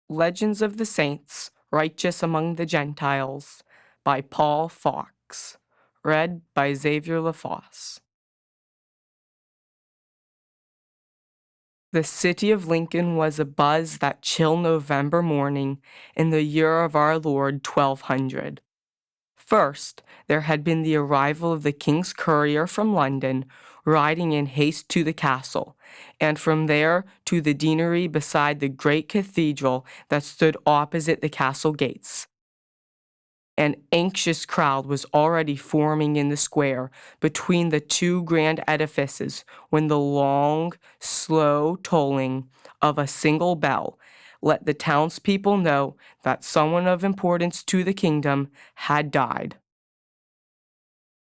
Legends of the Saints, Righteous Among the Gentiles by Paul Fox. Read by Xavier LaFosse. The city of Lincoln was abuzz that chill November morning in the year of our Lord 1200. First, there had been the arrival of the king's courier from London, riding in haste to the castle, and from there to the deanery beside the great cathedral that stood opposite the castle gates. An anxious crowd was already forming in the square between the two grand edifices when the long, slow tolling of a single bell let the townspeople know that someone of importance to the kingdom had died.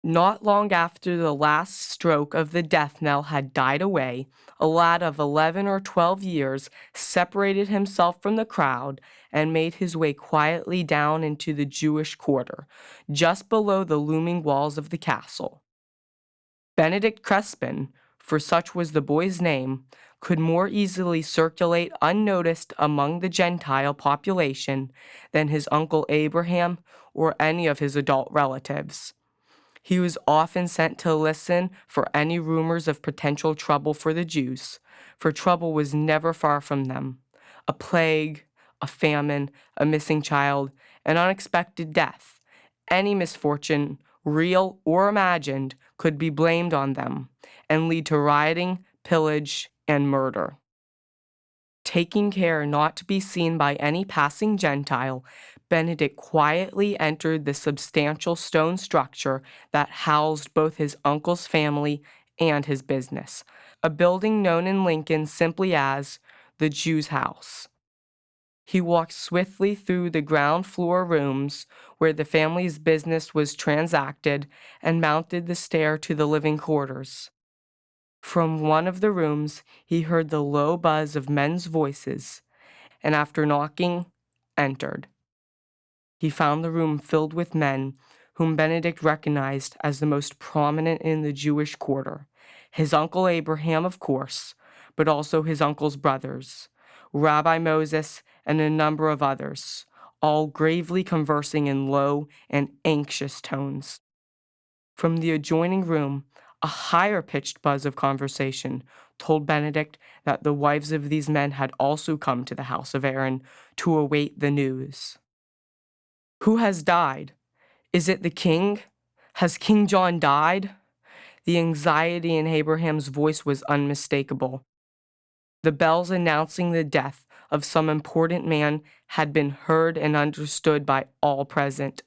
Not long after the last stroke of the death knell had died away, a lad of 11 or 12 years separated himself from the crowd and made his way quietly down into the Jewish quarter, just below the looming walls of the castle. Benedict Crespin, for such was the boy's name, could more easily circulate unnoticed among the Gentile population than his uncle Abraham or any of his adult relatives. He was often sent to listen for any rumors of potential trouble for the Jews, for trouble was never far from them. A plague, a famine, a missing child, an unexpected death, any misfortune, real or imagined, could be blamed on them and lead to rioting, pillage, and murder. Taking care not to be seen by any passing Gentile, Benedict quietly entered the substantial stone structure that housed both his uncle's family and his business, a building known in Lincoln simply as the Jew's house. He walked swiftly through the ground floor rooms where the family's business was transacted and mounted the stair to the living quarters. From one of the rooms, he heard the low buzz of men's voices, and after knocking, entered. He found the room filled with men whom Benedict recognized as the most prominent in the Jewish quarter. His uncle Abraham, of course, but also his uncle's brothers, Rabbi Moses, and a number of others, all gravely conversing in low and anxious tones. From the adjoining room, a higher-pitched buzz of conversation told Benedict that the wives of these men had also come to the house of Aaron to await the news. "Who has died? Is it the king? Has King John died?" The anxiety in Abraham's voice was unmistakable. The bells announcing the death of some important man had been heard and understood by all present.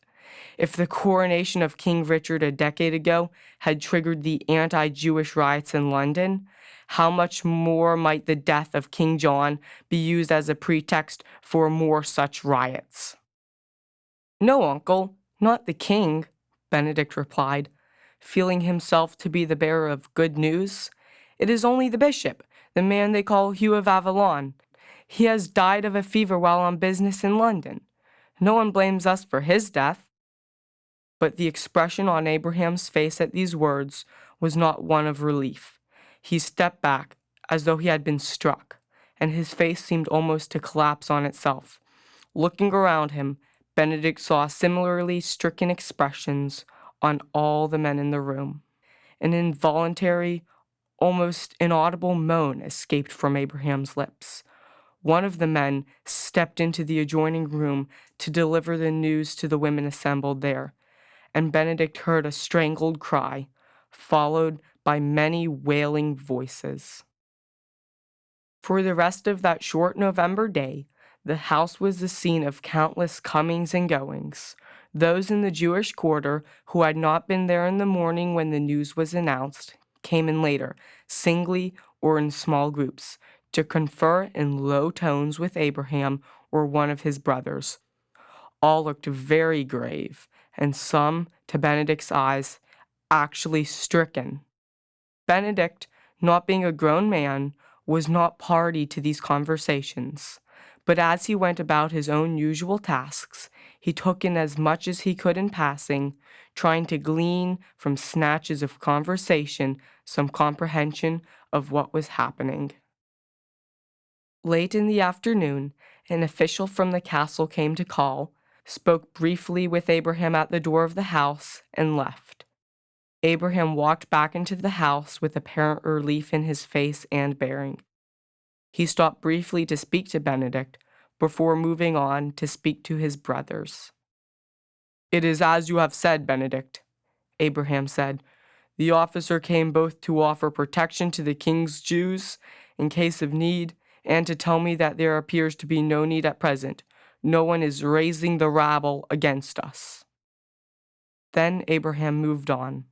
If the coronation of King Richard a decade ago had triggered the anti-Jewish riots in London, how much more might the death of King John be used as a pretext for more such riots? "No, uncle, not the king," Benedict replied, feeling himself to be the bearer of good news. "It is only the bishop, the man they call Hugh of Avalon. He has died of a fever while on business in London. No one blames us for his death." But the expression on Abraham's face at these words was not one of relief. He stepped back as though he had been struck, and his face seemed almost to collapse on itself. Looking around him, Benedict saw similarly stricken expressions on all the men in the room. An involuntary, almost inaudible moan escaped from Abraham's lips. One of the men stepped into the adjoining room to deliver the news to the women assembled there, and Benedict heard a strangled cry, followed by many wailing voices. For the rest of that short November day, the house was the scene of countless comings and goings. Those in the Jewish quarter who had not been there in the morning when the news was announced came in later, singly or in small groups, to confer in low tones with Abraham or one of his brothers. All looked very grave, and some, to Benedict's eyes, actually stricken. Benedict, not being a grown man, was not party to these conversations, but as he went about his own usual tasks, he took in as much as he could in passing, trying to glean from snatches of conversation some comprehension of what was happening. Late in the afternoon, An official from the castle came to call, spoke briefly with Abraham at the door of the house, and left. Abraham walked back into the house with apparent relief in his face and bearing. He stopped briefly to speak to Benedict before moving on to speak to his brothers. "It is as you have said, Benedict," Abraham said. "The officer came both to offer protection to the king's Jews in case of need and to tell me that there appears to be no need at present. No one is raising the rabble against us." Then Abraham moved on.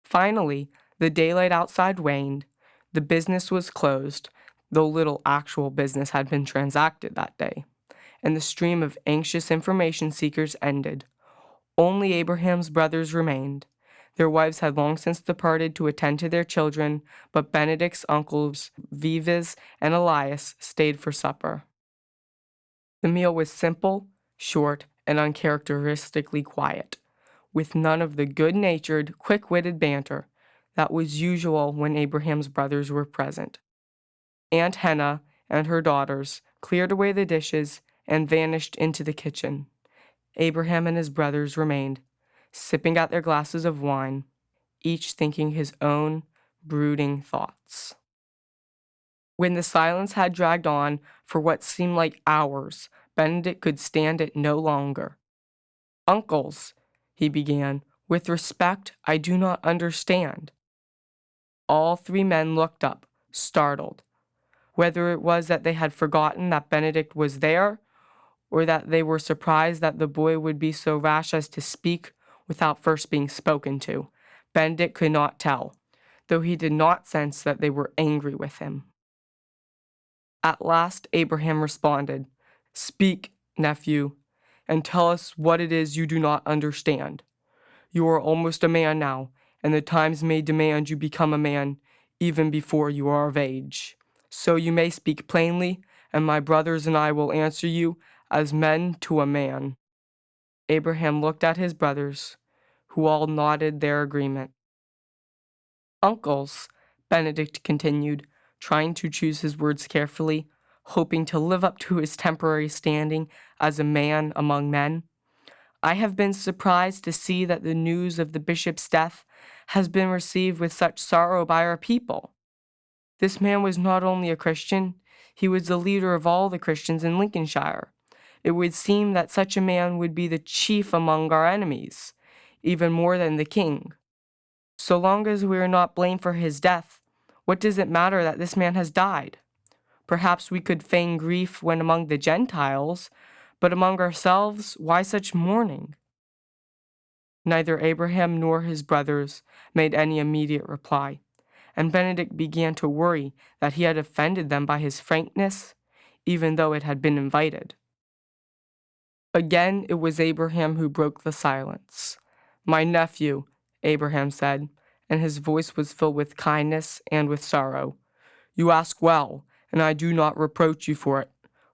Finally, the daylight outside waned, the business was closed, though little actual business had been transacted that day, and the stream of anxious information seekers ended. Only Abraham's brothers remained. Their wives had long since departed to attend to their children, but Benedict's uncles, Vives and Elias, stayed for supper. The meal was simple, short, and uncharacteristically quiet, with none of the good-natured, quick-witted banter that was usual when Abraham's brothers were present. Aunt Henna and her daughters cleared away the dishes and vanished into the kitchen. Abraham and his brothers remained, sipping at their glasses of wine, each thinking his own brooding thoughts. When the silence had dragged on for what seemed like hours, Benedict could stand it no longer. "Uncles," he began, "with respect, I do not understand." All three men looked up, startled. Whether it was that they had forgotten that Benedict was there, or that they were surprised that the boy would be so rash as to speak without first being spoken to, Benedict could not tell, though he did not sense that they were angry with him. At last Abraham responded, "Speak, nephew, and tell us what it is you do not understand. You are almost a man now, and the times may demand you become a man even before you are of age. So you may speak plainly, and my brothers and I will answer you as men to a man." Abraham looked at his brothers, who all nodded their agreement. "Uncles," Benedict continued, trying to choose his words carefully, hoping to live up to his temporary standing as a man among men, "I have been surprised to see that the news of the bishop's death has been received with such sorrow by our people. This man was not only a Christian, he was the leader of all the Christians in Lincolnshire. It would seem that such a man would be the chief among our enemies, even more than the king. So long as we are not blamed for his death, what does it matter that this man has died? Perhaps we could feign grief when among the Gentiles, but among ourselves, why such mourning?" Neither Abraham nor his brothers made any immediate reply, and Benedict began to worry that he had offended them by his frankness, even though it had been invited. Again, it was Abraham who broke the silence. "My nephew," Abraham said, and his voice was filled with kindness and with sorrow, "you ask well, and I do not reproach you for it.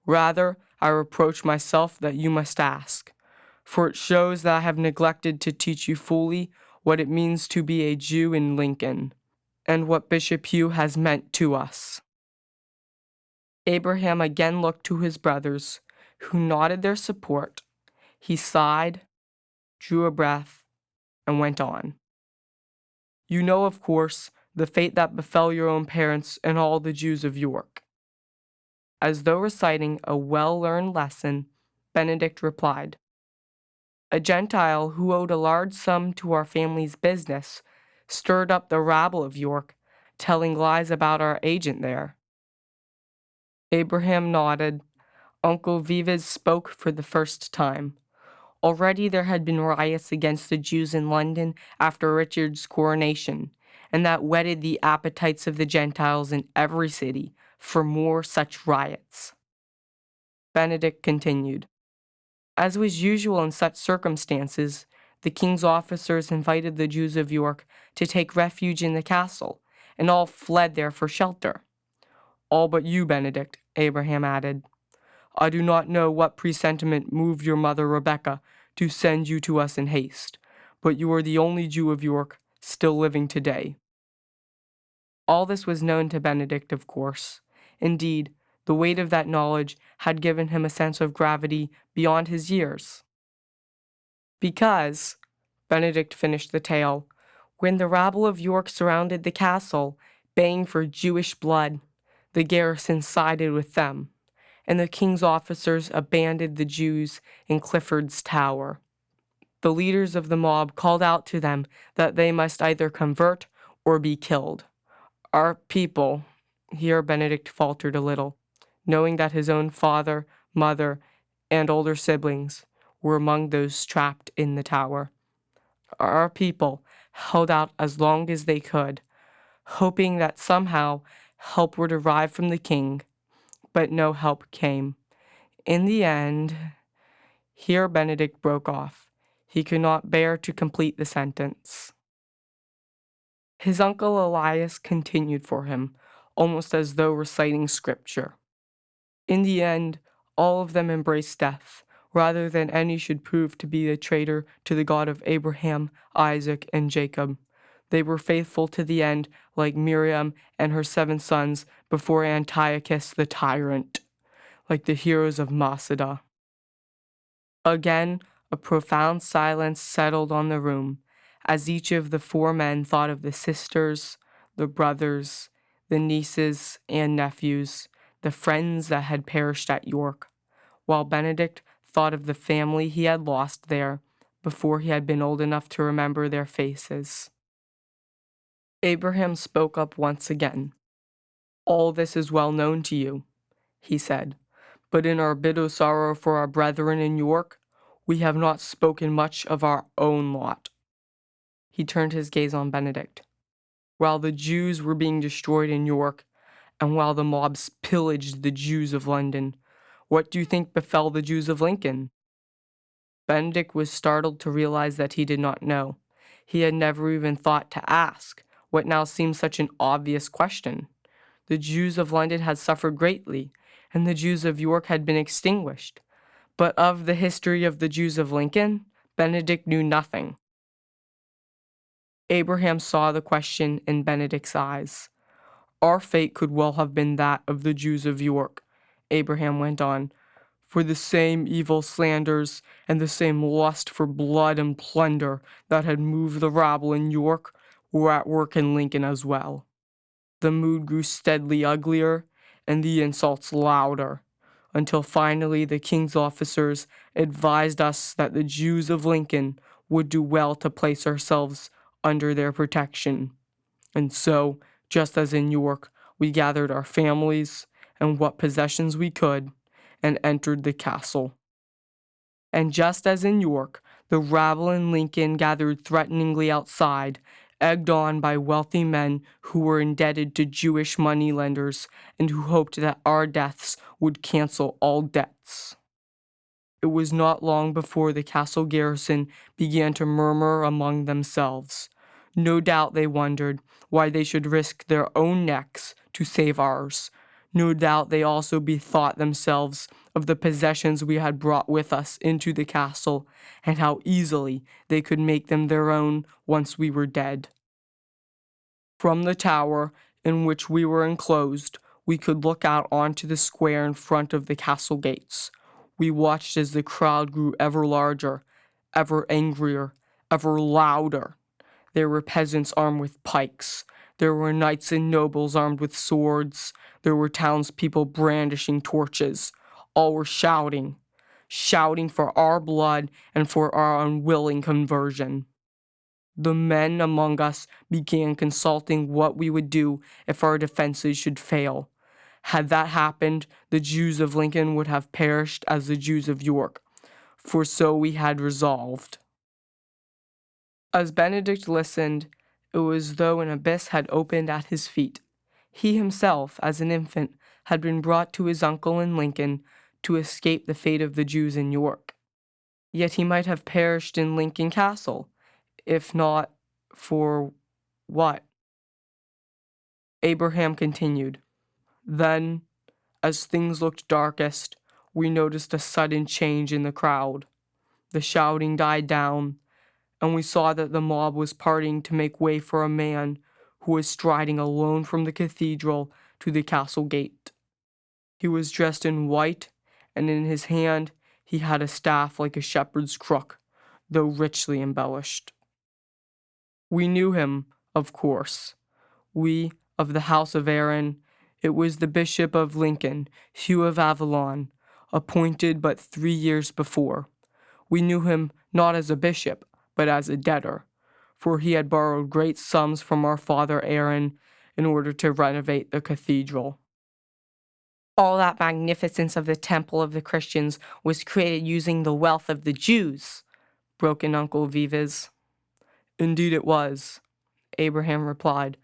Rather, I reproach myself that you must ask, for it shows that I have neglected to teach you fully what it means to be a Jew in Lincoln, and what Bishop Hugh has meant to us." Abraham again looked to his brothers, who nodded their support. He sighed, drew a breath, and went on. "You know, of course, the fate that befell your own parents and all the Jews of York." As though reciting a well-learned lesson, Benedict replied, "A Gentile who owed a large sum to our family's business stirred up the rabble of York, telling lies about our agent there." Abraham nodded. Uncle Vives spoke for the first time. Already there had been riots against the Jews in London after Richard's coronation, and that whetted the appetites of the Gentiles in every city for more such riots. Benedict continued, "As was usual in such circumstances, the king's officers invited the Jews of York to take refuge in the castle, and all fled there for shelter. All but you, Benedict," Abraham added. "I do not know what presentiment moved your mother Rebecca to send you to us in haste, but you are the only Jew of York still living today." All this was known to Benedict, of course. Indeed, The weight of that knowledge had given him a sense of gravity beyond his years. Because, Benedict finished the tale, when the rabble of York surrounded the castle, baying for Jewish blood, the garrison sided with them, and the king's officers abandoned the Jews in Clifford's tower. The leaders of the mob called out to them that they must either convert or be killed. Our people, here Benedict faltered a little, knowing that his own father, mother, and older siblings were among those trapped in the tower. Our people held out as long as they could, hoping that somehow help would arrive from the king, but no help came. In the end, here Benedict broke off. He could not bear to complete the sentence. His uncle Elias continued for him, almost as though reciting scripture. In the end, all of them embraced death, rather than any should prove to be a traitor to the God of Abraham, Isaac, and Jacob. They were faithful to the end, like Miriam and her 7 sons before Antiochus the tyrant, like the heroes of Masada. Again, a profound silence settled on the room, as each of the 4 men thought of the sisters, the brothers, the nieces and nephews, the friends that had perished at York, while Benedict thought of the family he had lost there before he had been old enough to remember their faces. Abraham spoke up once again. "All this is well known to you," he said, "but in our bitter sorrow for our brethren in York, we have not spoken much of our own lot." He turned his gaze on Benedict. "While the Jews were being destroyed in York, and while the mobs pillaged the Jews of London, what do you think befell the Jews of Lincoln?" Benedict was startled to realize that he did not know. He had never even thought to ask what now seemed such an obvious question. The Jews of London had suffered greatly, and the Jews of York had been extinguished. But of the history of the Jews of Lincoln, Benedict knew nothing. Abraham saw the question in Benedict's eyes. "Our fate could well have been that of the Jews of York," Abraham went on, "for the same evil slanders and the same lust for blood and plunder that had moved the rabble in York were at work in Lincoln as well. The mood grew steadily uglier and the insults louder, until finally the king's officers advised us that the Jews of Lincoln would do well to place ourselves under their protection. And so, just as in York, we gathered our families and what possessions we could and entered the castle. And just as in York, the rabble in Lincoln gathered threateningly outside, egged on by wealthy men who were indebted to Jewish moneylenders and who hoped that our deaths would cancel all debts. It was not long before the castle garrison began to murmur among themselves. No doubt they wondered why they should risk their own necks to save ours. No doubt they also bethought themselves of the possessions we had brought with us into the castle, and how easily they could make them their own once we were dead. From the tower in which we were enclosed, we could look out onto the square in front of the castle gates. We watched as the crowd grew ever larger, ever angrier, ever louder. There were peasants armed with pikes. There were knights and nobles armed with swords. There were townspeople brandishing torches. All were shouting for our blood and for our unwilling conversion. The men among us began consulting what we would do if our defenses should fail. Had that happened, the Jews of Lincoln would have perished as the Jews of York, for so we had resolved. As Benedict listened, it was as though an abyss had opened at his feet. He himself, as an infant, had been brought to his uncle in Lincoln to escape the fate of the Jews in York. Yet he might have perished in Lincoln Castle, if not for what? Abraham continued. Then, as things looked darkest, we noticed a sudden change in the crowd. The shouting died down, and we saw that the mob was parting to make way for a man who was striding alone from the cathedral to the castle gate. He was dressed in white, and in his hand he had a staff like a shepherd's crook, though richly embellished. We knew him, of course. We, of the house of Aaron. It was the Bishop of Lincoln, Hugh of Avalon, appointed but 3 years before. We knew him not as a bishop, but as a debtor, for he had borrowed great sums from our father Aaron in order to renovate the cathedral. All that magnificence of the temple of the Christians was created using the wealth of the Jews, broke in Uncle Vives. Indeed it was, Abraham replied,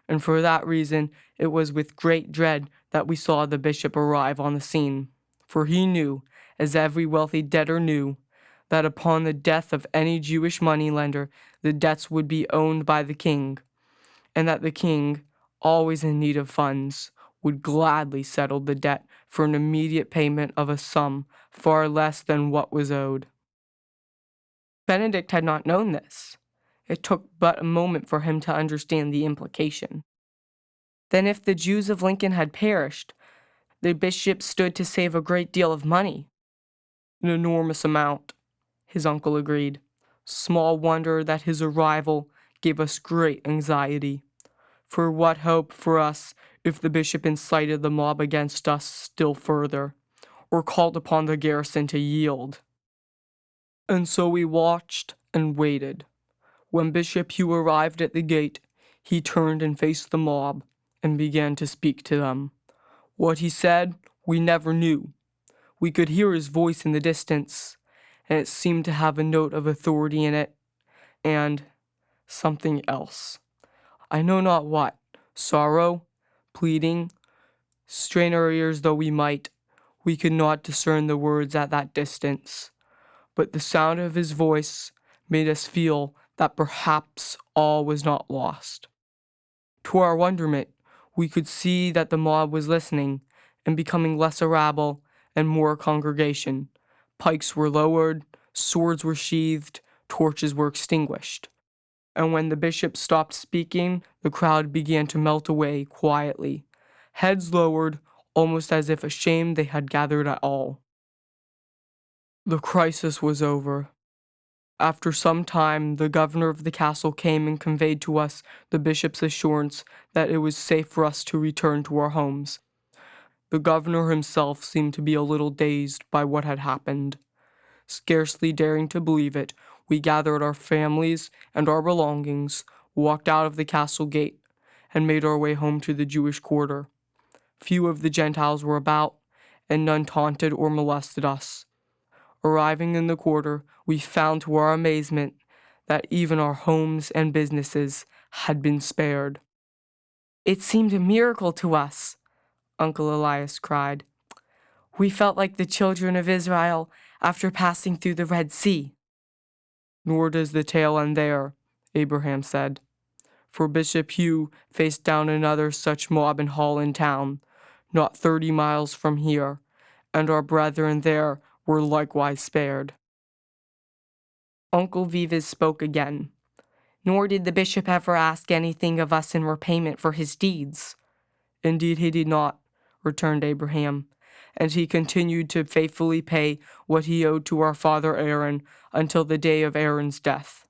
and for that reason it was with great dread that we saw the bishop arrive on the scene, for he knew, as every wealthy debtor knew, that upon the death of any Jewish moneylender the debts would be owned by the king, and that the king, always in need of funds, would gladly settle the debt for an immediate payment of a sum far less than what was owed. Benedict had not known this. It took but a moment for him to understand the implication. Then if the Jews of Lincoln had perished, the bishop stood to save a great deal of money. An enormous amount, his uncle agreed. Small wonder that his arrival gave us great anxiety. For what hope for us if the bishop incited the mob against us still further, or called upon the garrison to yield? And so we watched and waited. When Bishop Hugh arrived at the gate, he turned and faced the mob and began to speak to them. What he said, we never knew. We could hear his voice in the distance, and it seemed to have a note of authority in it, and something else. I know not what. Sorrow, pleading. Strain our ears though we might, we could not discern the words at that distance. But the sound of his voice made us feel that perhaps all was not lost. To our wonderment, we could see that the mob was listening and becoming less a rabble and more a congregation. Pikes were lowered, swords were sheathed, torches were extinguished. And when the bishop stopped speaking, the crowd began to melt away quietly, heads lowered, almost as if ashamed they had gathered at all. The crisis was over. After some time, the governor of the castle came and conveyed to us the bishop's assurance that it was safe for us to return to our homes. The governor himself seemed to be a little dazed by what had happened. Scarcely daring to believe it, we gathered our families and our belongings, walked out of the castle gate, and made our way home to the Jewish quarter. Few of the Gentiles were about, and none taunted or molested us. Arriving in the quarter, we found to our amazement that even our homes and businesses had been spared. It seemed a miracle to us, Uncle Elias cried. We felt like the children of Israel after passing through the Red Sea. Nor does the tale end there, Abraham said, for Bishop Hugh faced down another such mob in Holland town, not 30 miles from here, and our brethren there were likewise spared. Uncle Vives spoke again. Nor did the bishop ever ask anything of us in repayment for his deeds. Indeed he did not, returned Abraham, and he continued to faithfully pay what he owed to our father Aaron until the day of Aaron's death.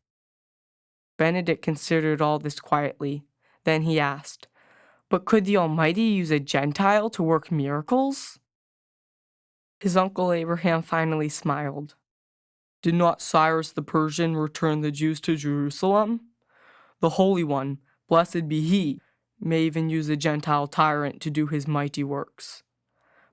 Benedict considered all this quietly. Then he asked, but could the Almighty use a Gentile to work miracles? His uncle Abraham finally smiled. Did not Cyrus the Persian return the Jews to Jerusalem? The Holy One, blessed be he, may even use a Gentile tyrant to do his mighty works.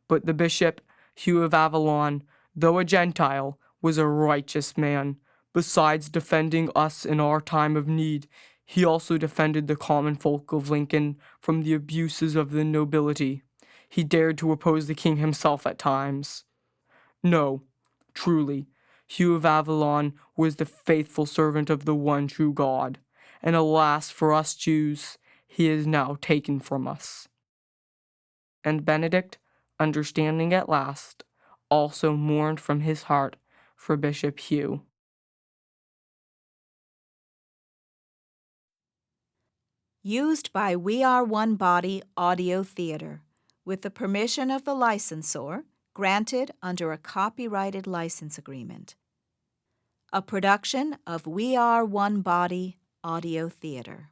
But the bishop, Hugh of Avalon, though a Gentile, was a righteous man. Besides defending us in our time of need, he also defended the common folk of Lincoln from the abuses of the nobility. He dared to oppose the king himself at times. No, truly, Hugh of Avalon was the faithful servant of the one true God, and alas for us Jews, he is now taken from us. And Benedict, understanding at last, also mourned from his heart for Bishop Hugh. Used by We Are One Body Audio Theater. with the permission of the licensor, granted under a copyrighted license agreement. A production of We Are One Body Audio Theater.